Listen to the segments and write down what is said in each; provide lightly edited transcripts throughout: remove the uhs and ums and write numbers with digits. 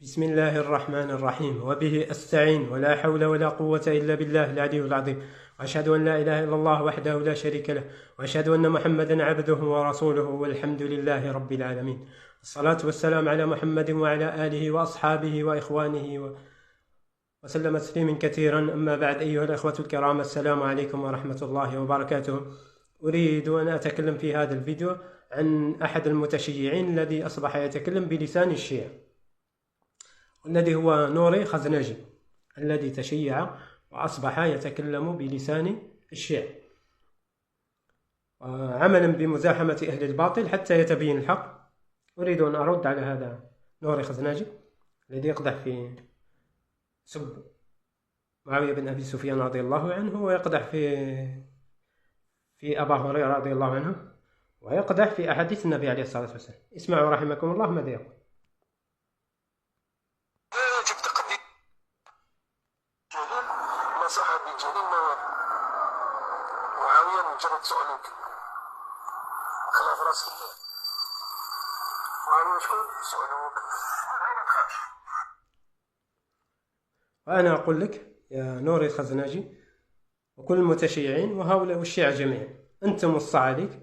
بسم الله الرحمن الرحيم وبه أستعين ولا حول ولا قوة إلا بالله العلي العظيم. وأشهد أن لا إله إلا الله وحده لا شريك له، وأشهد أن محمدا عبده ورسوله، والحمد لله رب العالمين. الصلاة والسلام على محمد وعلى آله وأصحابه وإخوانه وسلم تسليما كثيرا. أما بعد، أيها الأخوة الكرام، السلام عليكم ورحمة الله وبركاته. أريد أن أتكلم في هذا الفيديو عن أحد المتشيعين الذي أصبح يتكلم بلسان الشيعة، والذي هو نوري خزنجي، الذي تشيع وأصبح يتكلم بلسان الشيعة عملا بمزاحمة أهل الباطل حتى يتبين الحق. أريد أن أرد على هذا نوري خزنجي الذي يقدح في سب معاوية بن أبي سفيان رضي الله عنه، ويقدح في أبا هريرة رضي الله عنه، ويقدح في أحاديث النبي عليه الصلاة والسلام. اسمعوا رحمكم الله ماذا يقول. صحابي جليل معاوية مجرد سؤالك خلاف راسك معاوية شكون سؤالك ما تخافش. وأنا أقول لك يا نوري الخزناجي وكل المتشيعين وهؤلاء والشيعة جميعا، أنتم الصعاليك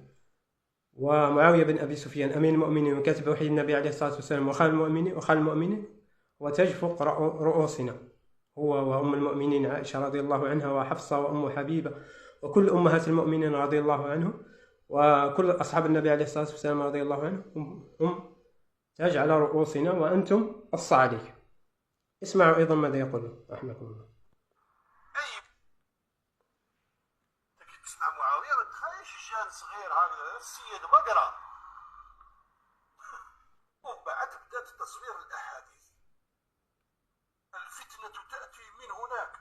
ومعاوية بن أبي سفيان أمين المؤمنين وكاتب وحي النبي عليه الصلاة والسلام وخال المؤمنين وتاج فوق رؤوسنا، هو وأم المؤمنين عائشة رضي الله عنها وحفصة وأم حبيبة وكل أمهات المؤمنين رضي الله عنهم وكل أصحاب النبي عليه الصلاة والسلام رضي الله عنهم، هم تاج على رؤوسنا وأنتم الصعاليك. اسمعوا أيضا ماذا يقول رحمكم الله. تكي تسمع معاوية ما تخيش جان صغير هذا السيد بقرة وبعد بدأت تصوير الأحاديث. الفتنة تأتي من هناك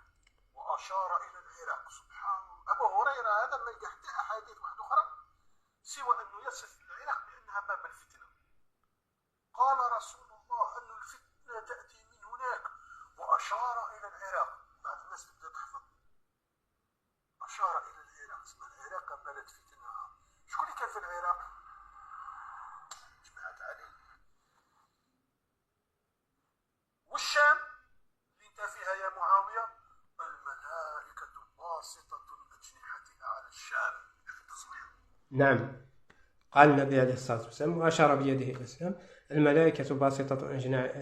وأشار إلى العراق. سبحان الله، أبو هريرة هذا ما يحكي أحاديث واحدة أخرى سوى أنه يصف العراق بأنها باب الفتنة. قال رسول الله أن الفتنة تأتي من هناك وأشار إلى العراق. بعض الناس تبدأ تحفظ أشار إلى العراق، اسمها العراق بلد فتنة. شكون اللي كان في العراق؟ جماعة علي والشام فيها يا معاوية الملائكة باسطة أجنحتها على الشام. نعم، قال النبي عليه الصلاة والسلام وأشار بيده إلى الشام، الملائكة باسطة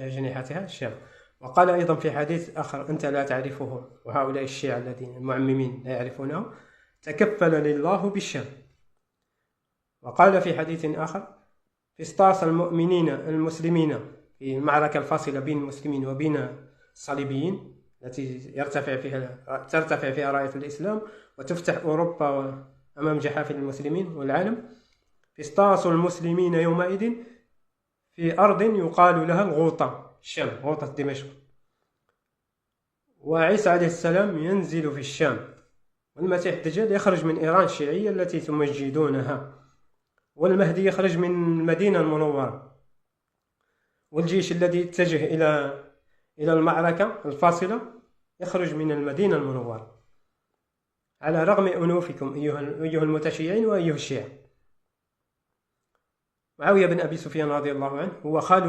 أجنحتها الشام. وقال أيضا في حديث آخر أنت لا تعرفه وهؤلاء الشيعة الذين المعممين لا يعرفونه، تكفل لله بالشام. وقال في حديث آخر فسطاس المؤمنين المسلمين في المعركة الفاصلة بين المسلمين وبين الصليبيين التي ترتفع فيها راية الإسلام وتفتح أوروبا أمام جحافل المسلمين والعالم. فسطاس المسلمين يومئذ في أرض يقال لها الغوطة، الشام، غوطة دمشق. وعيسى عليه السلام ينزل في الشام، والمسيح الدجال يخرج من إيران الشيعية التي تمجدونها، والمهدي يخرج من المدينة المنورة، والجيش الذي يتجه إلى المعركة الفاصلة يخرج من المدينة المنورة، على رغم أنوفكم أيها المتشيعين وأيها الشيعة. معاوية بن أبي سفيان رضي الله عنه هو خال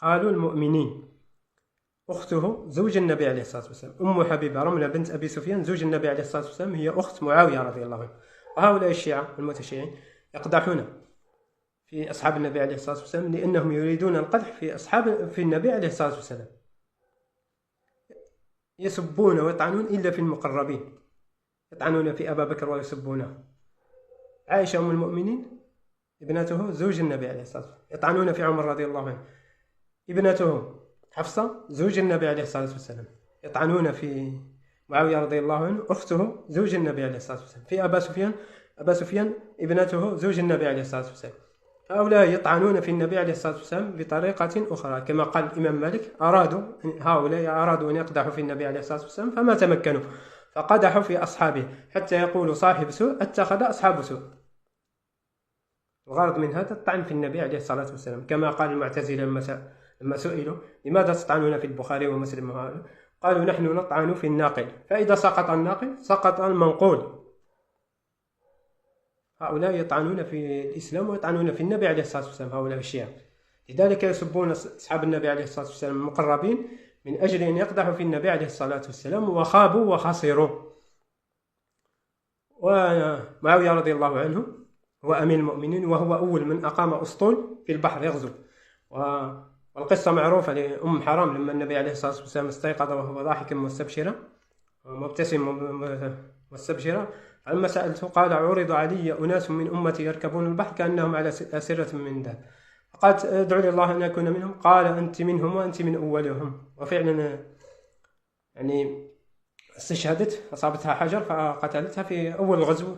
المؤمنين، أخته زوج النبي عليه الصلاة والسلام أم حبيبة رملة بنت أبي سفيان زوج النبي عليه الصلاة والسلام هي أخت معاوية رضي الله عنه. وهؤلاء الشيعة المتشيعين يقدحون في أصحاب النبي عليه الصلاة والسلام لأنهم يريدون القدح في النبي عليه الصلاة والسلام، يسبون ويطعنون إلا في المقربين، يطعنون في أبا بكر ويسبونه، عائشة أم المؤمنين ابنته زوج النبي عليه الصلاة والسلام، يطعنون في عمر رضي الله عنه، ابنته حفصة زوج النبي عليه الصلاة والسلام، يطعنون في معاوية رضي الله عنه أخته زوج النبي عليه الصلاة والسلام، في أبا سفيان ابنته زوج النبي عليه الصلاة والسلام. هؤلاء يطعنون في النبي عليه الصلاة والسلام بطريقة أخرى، كما قال الإمام مالك هؤلاء أرادوا أن يقدحوا في النبي عليه الصلاة والسلام فما تمكنوا، فقدحوا في أصحابه حتى يقول صاحب سوء اتخذ أصحاب سوء. الغرض من هذا الطعن في النبي عليه الصلاة والسلام، كما قال المعتزلة لما سئلوا لماذا تطعنون في البخاري ومسلم، قالوا نحن نطعن في الناقل، فإذا سقط الناقل سقط المنقول. هؤلاء يطعنون في الإسلام ويطعنون في النبي عليه الصلاة والسلام، هؤلاء الشيعة لذلك يسبون أصحاب النبي عليه الصلاة والسلام المقربين من أجل أن يقدحوا في النبي عليه الصلاة والسلام، وخابوا وخسروا. ومعاوية رضي الله عنه هو أمير المؤمنين، وهو أول من أقام أسطول في البحر يغزو. والقصة معروفة لأم حرام لما النبي عليه الصلاة والسلام استيقظ وهو ضاحك مستبشرا مبتسم مستبشرا، فلما سألته قال: عرض علي أناس من أمتي يركبون البحر كأنهم على أسرة من ذهب، فقالت: ادعو لي الله أن أكون منهم. قال: أنت منهم وأنت من أولهم. وفعلا يعني استشهدت، أصابتها حجر فقتلتها في أول غزو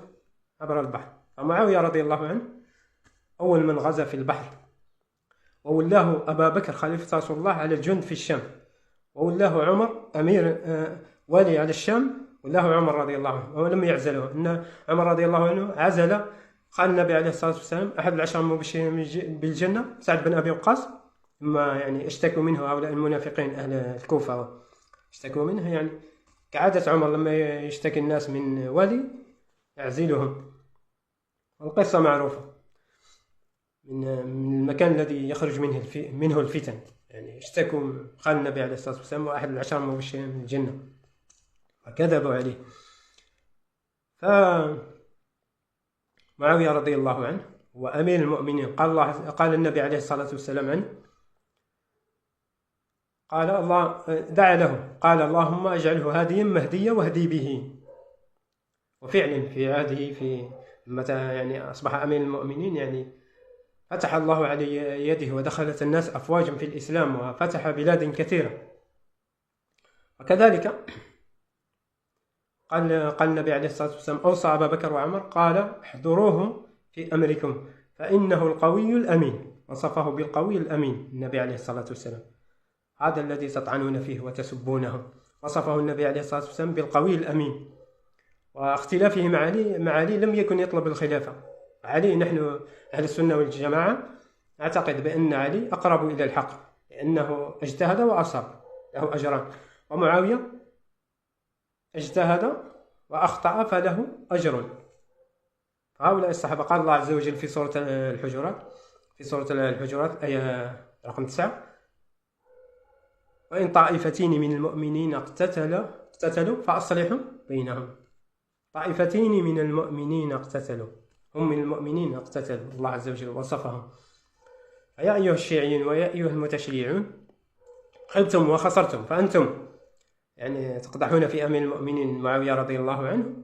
عبر البحر. فمعاوية رضي الله عنه أول من غزا في البحر، وولاه أبا بكر خليفة رسول الله على الجند في الشام، وولاه عمر أمير والي على الشام، ولاه عمر رضي الله عنه، ولم يعزله. إن عمر رضي الله عنه عزل، قال النبي عليه الصلاة والسلام: أحد العشر المبشرين بالجنة سعد بن أبي وقاص، ما يعني اشتكوا منه هؤلاء المنافقين أهل الكوفة، اشتكوا منه يعني كعادة عمر لما يشتكي الناس من والي يعزلهم. والقصة معروفة من المكان الذي يخرج منه الفتن، يعني اشتكوا، قال النبي عليه الصلاة والسلام: وأحد العشر المبشرين بالجنة، وكذبوا عليه. فمعاوية رضي الله عنه وأمير المؤمنين، قال النبي عليه الصلاة والسلام عنه، قال الله دعا له، قال: اللهم اجعله هاديا مهديا واهدي به. وفعلا في هذه متى يعني أصبح أمير المؤمنين يعني فتح الله على يده، ودخلت الناس أفواجا في الإسلام، وفتح بلاد كثيرة. وكذلك قال النبي عليه الصلاة والسلام أوصى أبا بكر وعمر، قال: احضروه في أمركم فإنه القوي الأمين. وصفه بالقوي الأمين النبي عليه الصلاة والسلام، هذا الذي تطعنون فيه وتسبونه، وصفه النبي عليه الصلاة والسلام بالقوي الأمين. واختلافه مع علي لم يكن يطلب الخلافة. علي، نحن أهل السنة والجماعة نعتقد بأن علي أقرب إلى الحق، لأنه اجتهد وأصاب، له أجران. ومعاوية اجتهد وأخطأ فله أجر. فهؤلاء الصحابة، قال الله عز وجل في سورة الحجرات آية رقم 9: وإن طائفتين من المؤمنين اقتتلوا فأصلحوا بينهم. طائفتين من المؤمنين اقتتلوا، هم من المؤمنين اقتتلوا، الله عز وجل وصفهم. فيا أيها الشيعيين ويا أيها المتشيعون، خبتم وخسرتم، فأنتم يعني تقدحون في أمير المؤمنين معاوية رضي الله عنه،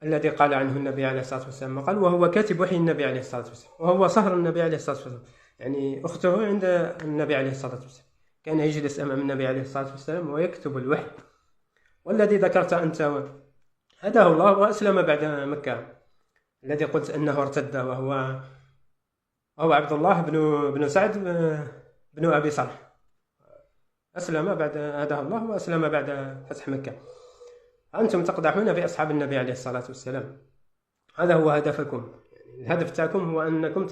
الذي قال عنه النبي عليه الصلاة والسلام، قال: وهو كاتب وحي النبي عليه الصلاة والسلام، وهو صهر النبي عليه الصلاة والسلام، يعني أخته عند النبي عليه الصلاة والسلام، كان يجلس أمام النبي عليه الصلاة والسلام ويكتب الوحي. والذي ذكرت أنت هداه الله وأسلم بعد مكة، الذي قلت أنه ارتد، وهو عبد الله بن سعد بن أبي صالح، أسلم بعد هداه الله وأسلم بعد فتح مكة. أنتم تقدحون في أصحاب النبي عليه الصلاة والسلام، هذا هو هدفكم. الهدف تاعكم هو أنكم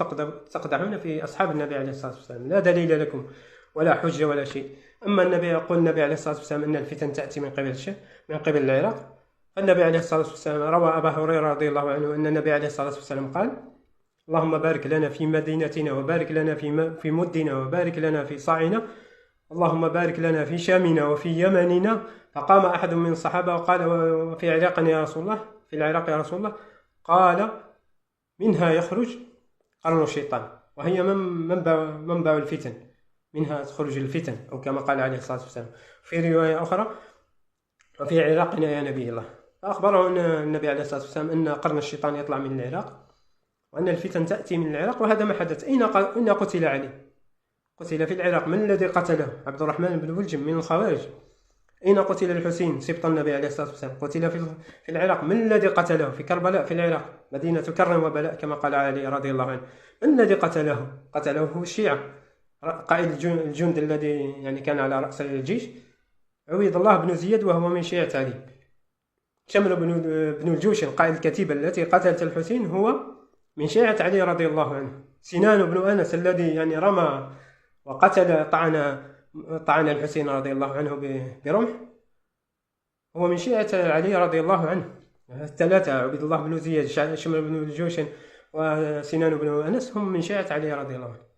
تقدحون في أصحاب النبي عليه الصلاة والسلام، لا دليل لكم ولا حجة ولا شيء. أما النبي يقول النبي عليه الصلاة والسلام أن الفتن تأتي من قبل العراق، فالنبي عليه الصلاة والسلام روى أبا هريرة رضي الله عنه أن النبي عليه الصلاة والسلام قال: اللهم بارك لنا في مدينتنا، وبارك لنا في مدنا، وبارك لنا في صاعنا، اللهم بارك لنا في شامنا وفي يمننا. فقام أحد من الصحابة وقال: وفي العراق يا رسول الله، في العراق يا رسول الله؟ قال: منها يخرج قرن الشيطان، وهي منبع الفتن، منها تخرج الفتن، أو كما قال عليه الصلاة والسلام. في رواية أخرى: وفي عراقنا يا نبي الله. فأخبره النبي عليه الصلاة والسلام أن قرن الشيطان يطلع من العراق، وأن الفتن تأتي من العراق، وهذا ما حدث. أين قتل علي؟ قتل في العراق. من الذي قتله؟ عبد الرحمن بن ملجم من الخوارج. أين قتل الحسين سبط النبي عليه الصلاة والسلام؟ قتل في العراق. من الذي قتله؟ في كربلاء في العراق، مدينة كرم وبلاء كما قال علي رضي الله عنه. من الذي قتله؟ قتله الشيعة. قائد الجند الذي يعني كان على رأس الجيش عويض الله بن زياد، وهو من شيعة علي. شمل بن الجوشن قائد الكتيبة التي قتلت الحسين هو من شيعة علي رضي الله عنه. سنان بن أنس الذي يعني رمى وقتل طعن الحسين رضي الله عنه برمح هو من شيعة علي رضي الله عنه. الثلاثة، عبيد الله بن زياد، شمل بن الجوشن، وسنان بن أنس، هم من شيعة علي رضي الله عنه.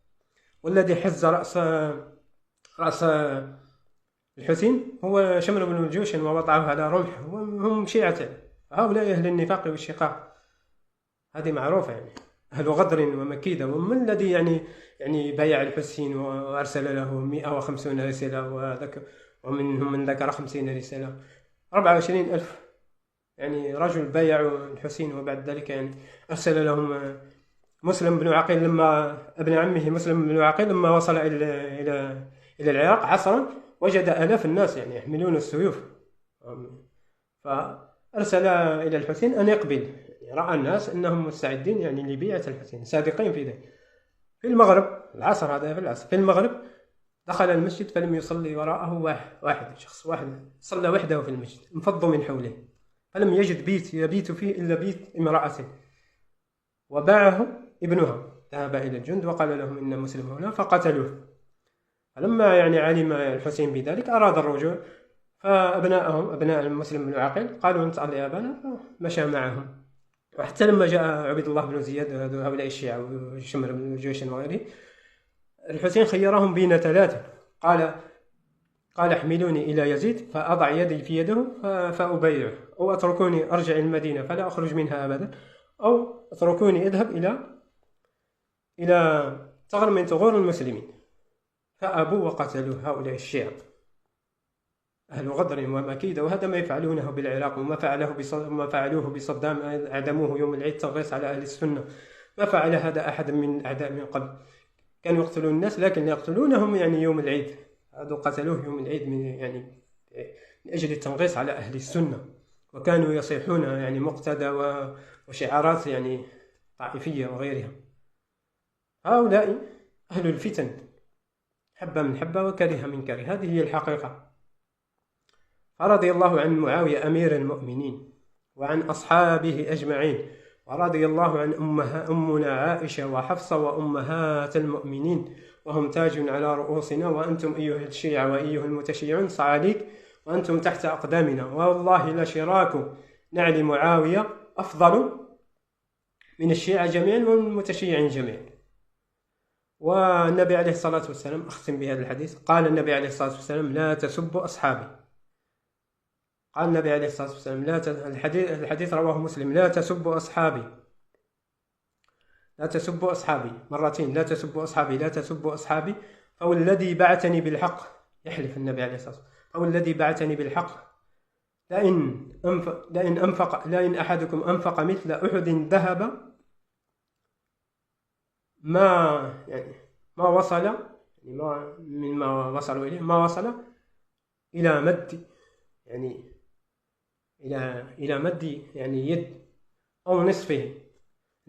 والذي حز رأس الحسين هو شمر بن الجوشن ووضعه على رمحه، وهم شيعة. هؤلاء أهل النفاق والشقاق، هذه معروفة يعني، أهل غدر ومكيدة. ومن الذي يعني بايع الحسين وأرسل له 150 رسالة، ومنهم من ذكر 50 رسالة. 24,000 يعني رجل بايعوا الحسين، وبعد ذلك يعني أرسل لهم مسلم بن عقيل، لما ابن عمه مسلم بن عقيل لما وصل إلى العراق عصرا وجد آلاف الناس يعني يحملون السيوف، فأرسل إلى الحسين أن يقبل. يعني رأى الناس أنهم مستعدين يعني لبيعة الحسين، صادقين في ذلك. في المغرب العصر، هذا في العصر، في المغرب دخل المسجد فلم يصلي وراءه شخص واحد، صلى وحده في المسجد، انفضوا من حوله، فلم يجد بيت يبيت فيه إلا بيت امرأته، وباعه ابنها. ذهب إلى الجند وقال لهم إن مسلم هنا، فقتلوه. فلما يعني علم الحسين بذلك أراد الرجوع، فأبناءهم أبناء المسلم بن عقيل قالوا نصلي يا أبانا، فمشى معهم. وحتى لما جاء عبيد الله بن زياد، هؤلاء الشيعة وشمر بن الجوشن وغيره، الحسين خيرهم بين ثلاثة، قال احملوني إلى يزيد فأضع يدي في يده فأبايعه، أو أتركوني أرجع المدينة فلا أخرج منها أبدا، أو أتركوني أذهب إلى ثغر من ثغور المسلمين. فأبوا وقتلوا هؤلاء الشيعة أهل غدر ومكيدة. وهذا ما يفعلونه بالعراق، وما فعلوه بصدام، أعدموه يوم العيد تنغيص على أهل السنة. ما فعل هذا أحد من أعداء من قبل، كانوا يقتلون الناس لكن يقتلونهم يعني يوم العيد. هذا قتلوه يوم العيد من أجل التنغيص على أهل السنة، وكانوا يصيحون يعني مقتدى وشعارات يعني طائفية وغيرها. هؤلاء أهل الفتن، حب من حب وكره من كره، هذه هي الحقيقة. فرضي الله عن معاوية أمير المؤمنين وعن أصحابه أجمعين، ورضي الله عن أمنا عائشة وحفصة وأمهات المؤمنين، وهم تاج على رؤوسنا، وأنتم أيها الشيعة وأيها المتشيعون صعاليك، وأنتم تحت أقدامنا، والله لشراك نعل معاوية أفضل من الشيعة جميعا والمتشيعين جميعا. والنبي عليه الصلاة والسلام، أختم بهذا الحديث، قال النبي عليه الصلاة والسلام لا تسبوا أصحابي. قال النبي عليه الصلاة والسلام الحديث رواه مسلم، لا تسبوا أصحابي، لا تسبوا أصحابي، مرتين، لا تسبوا أصحابي، لا تسبوا أصحابي، فوالذي بعثني بالحق، يحلف النبي عليه الصلاة والسلام، فوالذي بعثني بالحق لئن أحدكم أنفق مثل أحد ذهب ما وصل، يعني مما وصلوا إليه، ما وصل إلى مد يعني إلى مد يعني يد أو نصفه.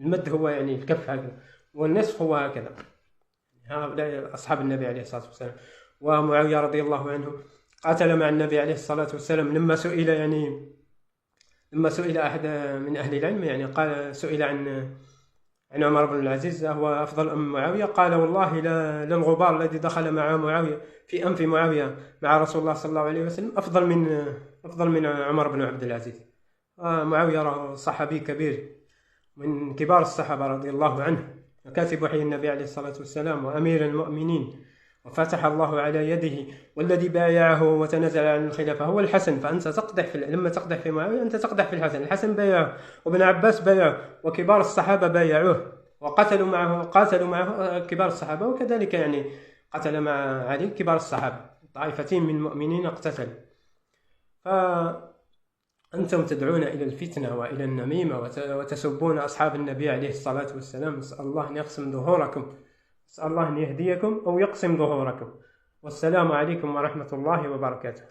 المد هو يعني الكف هكذا، والنصف هو هكذا. هؤلاء أصحاب النبي عليه الصلاة والسلام. ومعاوية رضي الله عنه قاتل مع النبي عليه الصلاة والسلام. لما سئل أحد من أهل العلم، يعني سئل عن عمر بن العزيز هو أفضل أم معاوية، قال والله للغبار الذي دخل مع معاوية في أنف معاوية مع رسول الله صلى الله عليه وسلم أفضل من عمر بن عبد العزيز. معاوية صحابي كبير من كبار الصحابة رضي الله عنه، وكاتب وحي النبي عليه الصلاة والسلام، وأمير المؤمنين، وفتح الله على يده، والذي بايعه وتنازل عن الخلافة هو الحسن. فأنت لما تقدح في معاوية أنت تقدح في الحسن. الحسن بايعه، وابن عباس بايعه، وكبار الصحابة بايعوه وقاتلوا معه كبار الصحابة، وكذلك يعني قتل مع علي كبار الصحابة، طائفتين من المؤمنين اقتتلوا. فأنتم تدعون إلى الفتنة وإلى النميمة وتسبون أصحاب النبي عليه الصلاة والسلام. نسأل الله أن يقسم ظهوركم، نسأل الله أن يهديكم أو يقسم ظهوركم. والسلام عليكم ورحمة الله وبركاته.